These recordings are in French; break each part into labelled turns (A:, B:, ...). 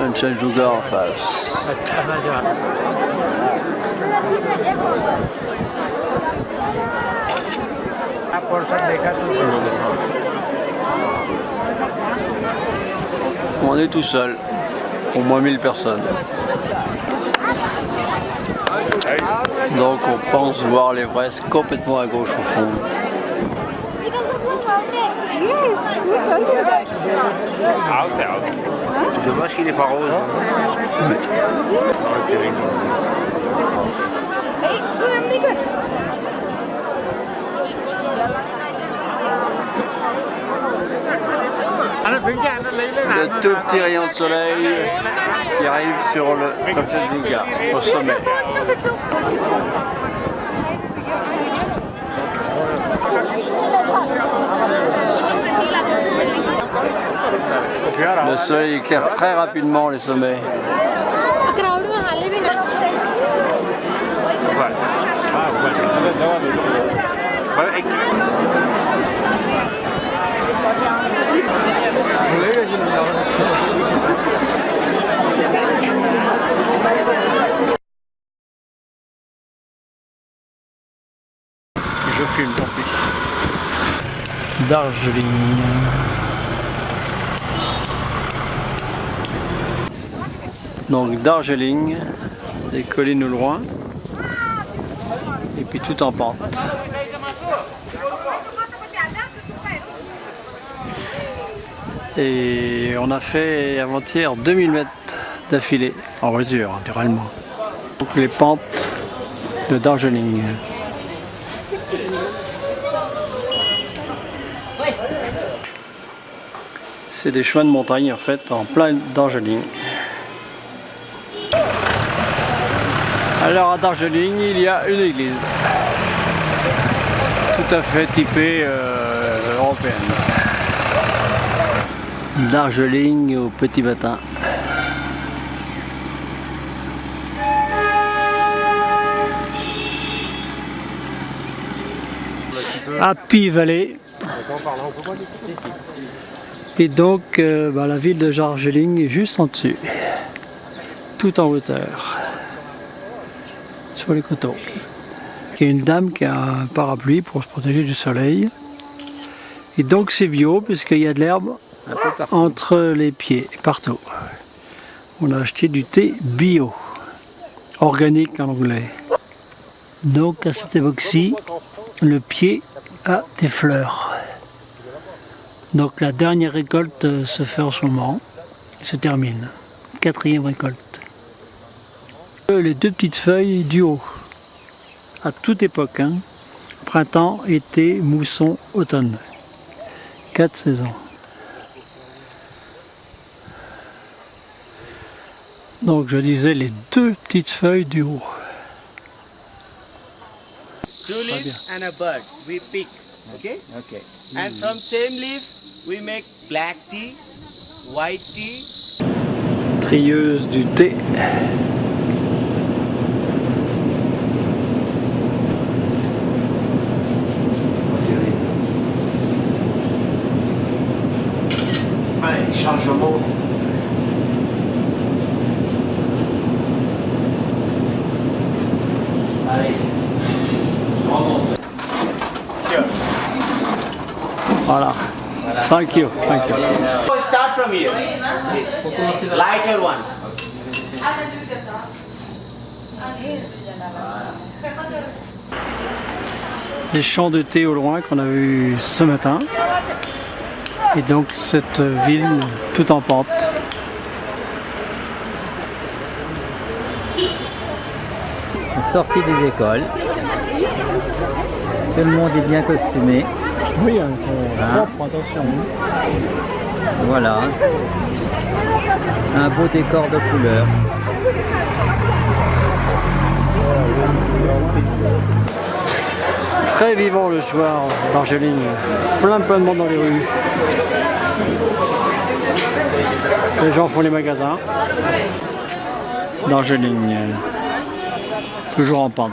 A: Kanchenjunga en face. On est tout seul, au moins 1000 personnes. Donc on pense voir l'Everest complètement à gauche au fond.
B: C'est dommage qu'il n'est pas rose.
A: Le tout petit rayon de soleil qui arrive sur le Kanchenjunga, au sommet. Le soleil éclaire très rapidement les sommets. Je filme, tant pis. Darjeeling. Donc Darjeeling, des collines au loin, et puis tout en pente. Et on a fait avant-hier 2000 mètres d'affilée, en voiture naturellement. Donc les pentes de Darjeeling. C'est des chemins de montagne en fait, en plein Darjeeling. Alors à Darjeeling, il y a une église, tout à fait typée européenne. Darjeeling au petit matin. Happy Valley. Et donc la ville de Darjeeling est juste en dessus, tout en hauteur, sur les coteaux. Il y a une dame qui a un parapluie pour se protéger du soleil. Et donc c'est bio puisqu'il y a de l'herbe entre les pieds, partout. On a acheté du thé bio, organique en anglais. Donc à cette époque-ci, le pied a des fleurs. Donc la dernière récolte se fait en ce moment, se termine. 4e récolte. Les deux petites feuilles du haut, à toute époque, hein. Printemps, été, mousson, automne. 4 saisons. Donc je disais les deux petites feuilles du haut.
C: Two leaves and a bird, we pick, okay? Okay. And from same leaf, we make black tea, white tea.
A: Trieuse du thé.
B: Allez, changement.
A: Allez, voilà. Thank you. Thank you.
C: Start from here. Lighter one.
A: Les champs de thé au loin qu'on a vu ce matin. Et donc cette ville tout en pente.
D: Sortie des écoles. Tout le monde est bien costumé.
A: Oui, propre, attention.
D: Voilà. Un beau décor de couleurs.
A: Très vivant le soir, Darjeeling. Plein de monde dans les rues. Les gens font les magasins. Darjeeling. Toujours en pente.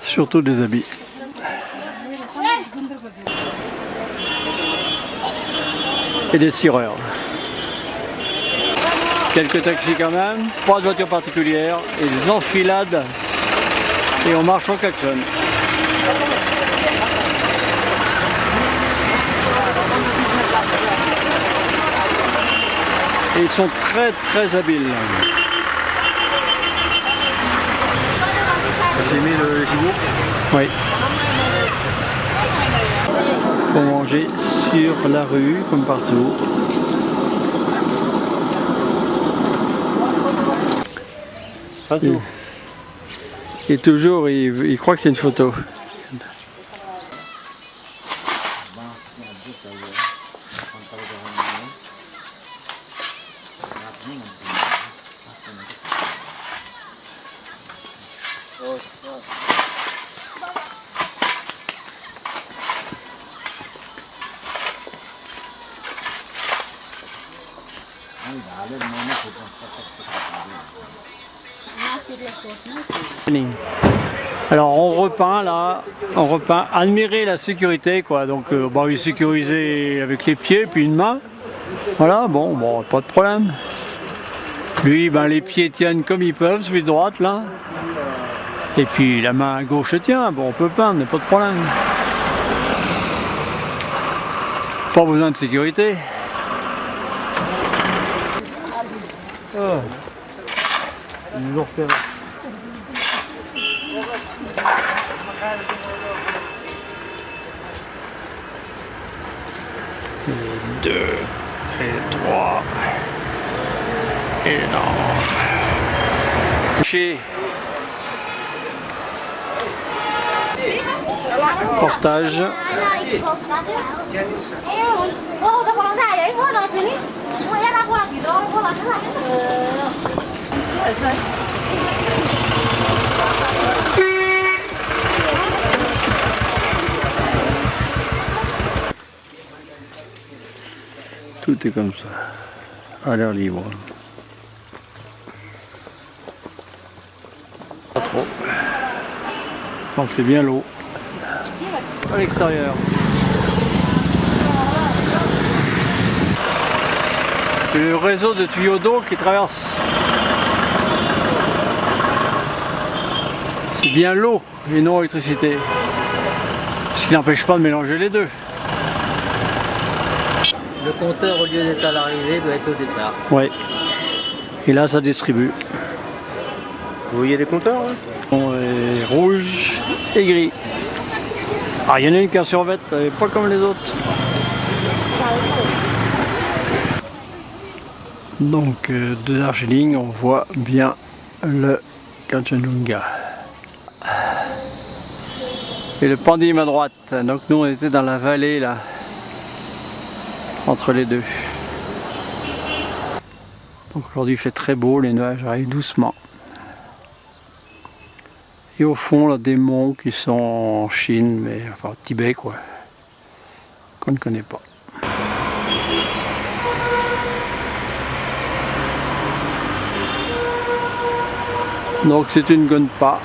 A: Surtout des habits. Et des cireurs. Quelques taxis quand même, pas de voitures particulières, et des enfilades, et on marche au klaxon. Et ils sont très habiles.
B: T'as aimé le gigot?
A: Oui. Pour manger sur la rue, comme partout. Et toujours, il croit que c'est une photo. Alors on repeint là, admirer la sécurité quoi, donc il est sécurisé avec les pieds puis une main, voilà, bon, pas de problème. Lui, les pieds tiennent comme ils peuvent, celui de droite là, et puis la main gauche tient, bon on peut peindre, mais pas de problème. Pas besoin de sécurité. Oh. Ils nous ont repéré. Et 2, et 3, et non. Portage. Tout est comme ça, à l'air libre. Pas trop. Donc c'est bien l'eau. À l'extérieur. C'est le réseau de tuyaux d'eau qui traverse. C'est bien l'eau et non l'électricité. Ce qui n'empêche pas de mélanger les deux.
D: Le compteur, au lieu d'être à l'arrivée, doit être au départ.
A: Oui. Et là, ça distribue.
B: Vous voyez les compteurs là?
A: Rouge et gris. Ah, il y en a une qui est survêt, pas comme les autres. Donc, de Darjeeling, on voit bien le Kanchenjunga. Et le Pandim à droite. Donc, nous, on était dans la vallée là. Entre les deux. Donc aujourd'hui il fait très beau, les nuages arrivent doucement. Et au fond là des monts qui sont en Chine, mais enfin au Tibet quoi, qu'on ne connaît pas. Donc c'est une gonpa.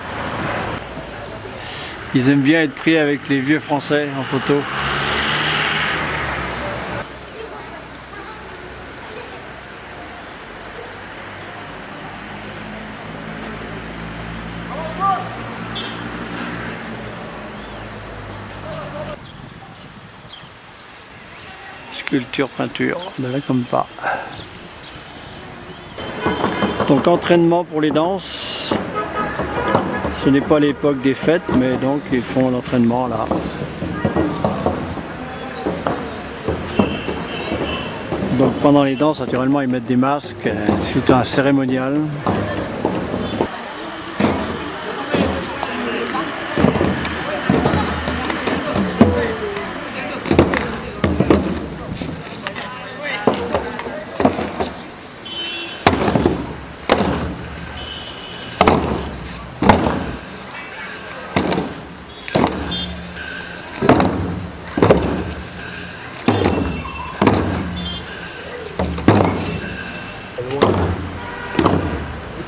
A: Ils aiment bien être pris avec les vieux français en photo. Sculpture, peinture, de la Compa. Donc entraînement pour les danses. Ce n'est pas l'époque des fêtes, mais donc ils font l'entraînement là. Donc pendant les danses, naturellement, ils mettent des masques. C'est tout un cérémonial.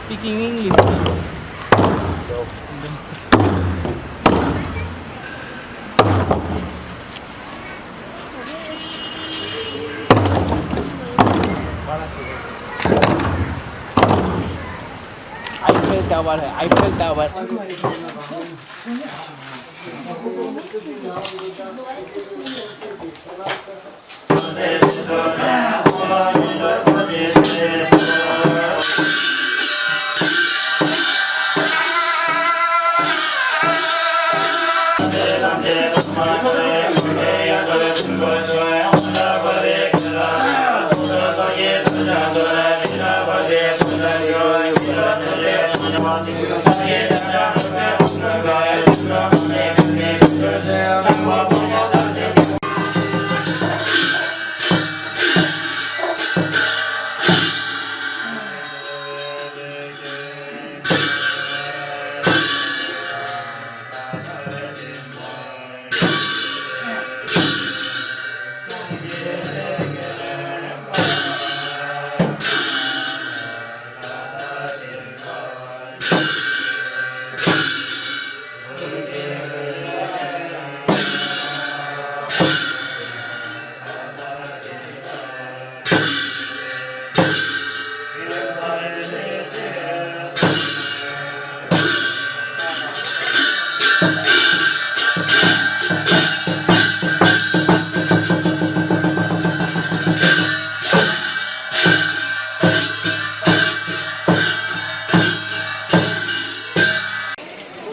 C: Speaking English, please. Tower है, Eiffel tower.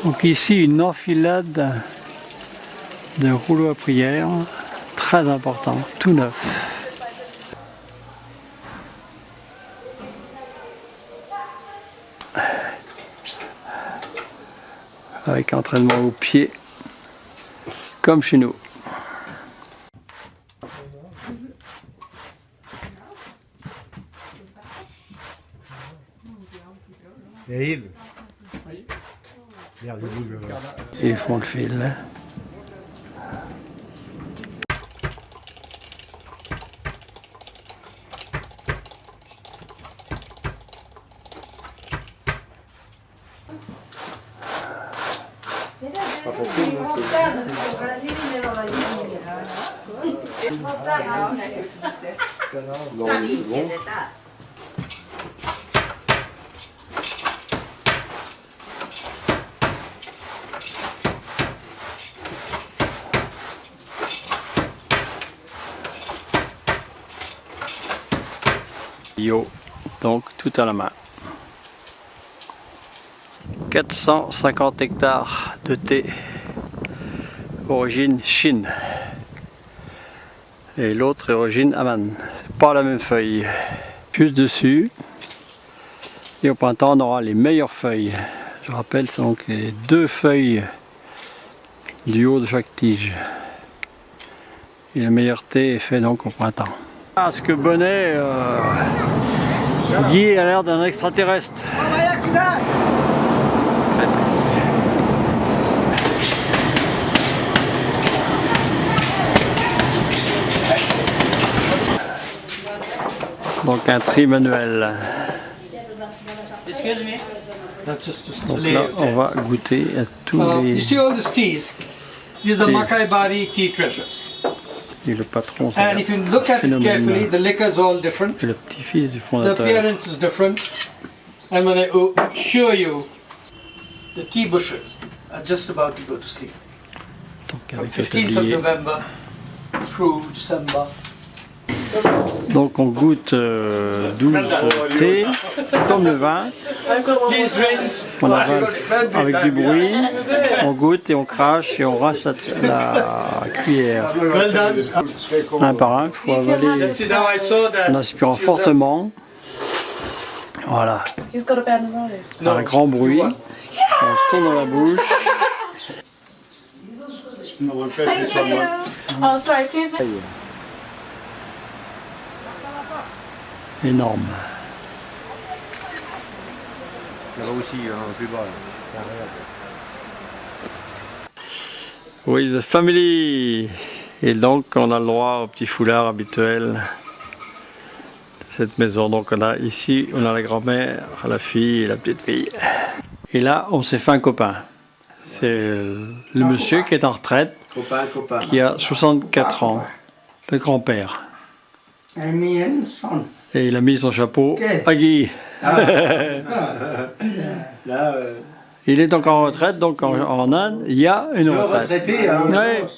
A: Donc ici une enfilade de rouleaux à prière, très important, tout neuf. Avec entraînement au pied, comme chez nous.
B: Et Yves. Regarde, je bouge.
A: Et ils font le fil. Yo, donc tout à la main. 450 hectares de thé, origine Chine. Et l'autre est origine Aman. C'est pas la même feuille. Juste dessus. Et au printemps, on aura les meilleures feuilles. Je rappelle, c'est donc les 2 feuilles du haut de chaque tige. Et le meilleur thé est fait donc au printemps. Ah, ce que Bonnet, Guy a l'air d'un extraterrestre. Donc un tri manuel. Donc là, on va goûter à tous les...
E: You see all these teas? These are the Makai Bari tea treasures.
A: Et le patron, c'est
E: And if you look at it carefully, the liquor is all different.
A: le petit-fils du
E: The
A: fondateur.
E: appearance is different. And when I show you, the tea bushes are just about to go to sleep.
A: Donc
E: From
A: avec le
E: 15th of
A: tablier.
E: November through December.
A: Donc on goûte 12 thé, comme le vin.
E: These rains,
A: On avale avec du bruit, on goûte et on crache et on rince la cuillère.
E: well done.
A: Un par un, il faut avaler
E: See, now I saw that.
A: en aspirant fortement. Voilà,
F: He's got a bad nose.
A: un grand bruit. On tourne dans la bouche.
F: Oh, sorry, please.
A: Énorme.
B: Là-bas aussi, plus bas. Là.
A: Oui, the family. Et donc on a le droit au petit foulard habituel de cette maison. Donc on a ici, on a la grand-mère, la fille et la petite fille. Et là, on s'est fait un copain. C'est le monsieur qui est en retraite,
C: Copain.
A: qui a 64 ans, le grand-père. Et il a mis son chapeau à Guy.
C: Là,
A: Il est donc en retraite, donc en Inde, il y a une
B: Deux
A: retraite.
B: retraités, hein.
A: Oui.